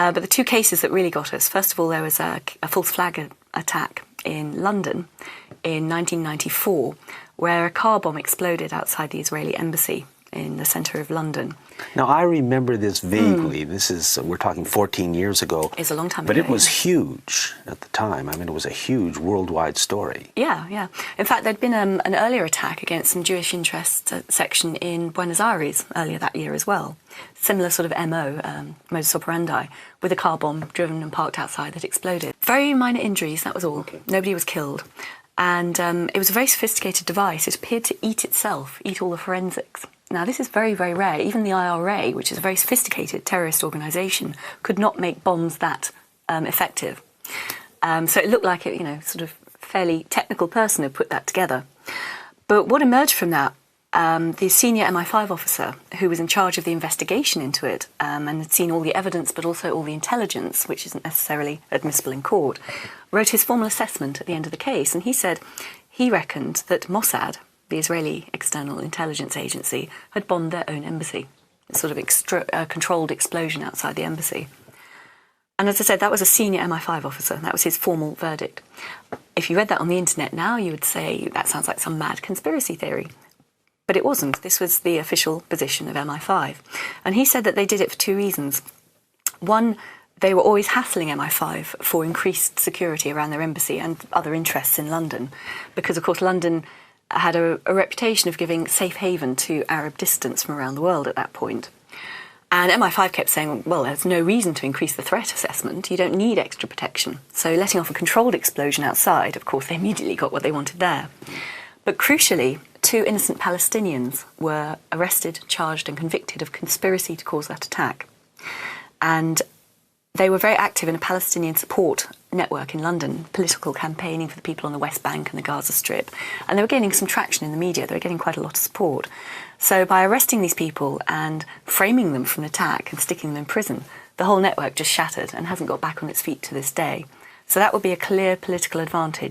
But the two cases that really got us, first of all, there was a false flag attack in London in 1994, where a car bomb exploded outside the Israeli embassy in the centre of London. Now, I remember this vaguely. This is, we're talking 14 years ago. It's a long time but ago. But it was huge at the time. I mean, it was a huge worldwide story. Yeah. In fact, there'd been an earlier attack against some Jewish interest section in Buenos Aires earlier that year as well. Similar sort of MO, modus operandi, with a car bomb driven and parked outside that exploded. Very minor injuries, that was all. Okay. Nobody was killed. And it was a very sophisticated device. It appeared to eat itself, eat all the forensics. Now, this is very, very rare. Even the IRA, which is a very sophisticated terrorist organisation, could not make bombs that effective. So it looked like a, sort of fairly technical person had put that together. But what emerged from that, the senior MI5 officer who was in charge of the investigation into it and had seen all the evidence but also all the intelligence, which isn't necessarily admissible in court, wrote his formal assessment at the end of the case. And he said he reckoned that Mossad, the Israeli external intelligence agency, had bombed their own embassy. A sort of controlled explosion outside the embassy. And as I said, that was a senior MI5 officer. That was his formal verdict. If you read that on the internet now, you would say that sounds like some mad conspiracy theory. But it wasn't. This was the official position of MI5. And he said that they did it for two reasons. One, they were always hassling MI5 for increased security around their embassy and other interests in London. Because, of course, London had a reputation of giving safe haven to Arab dissidents from around the world at that point. And MI5 kept saying, well, there's no reason to increase the threat assessment. You don't need extra protection. So letting off a controlled explosion outside, of course, they immediately got what they wanted there. But crucially, two innocent Palestinians were arrested, charged and convicted of conspiracy to cause that attack. And they were very active in a Palestinian support network in London, political campaigning for the people on the West Bank and the Gaza Strip. And they were gaining some traction in the media. They were getting quite a lot of support. So by arresting these people and framing them for an attack and sticking them in prison, the whole network just shattered and hasn't got back on its feet to this day. So that would be a clear political advantage.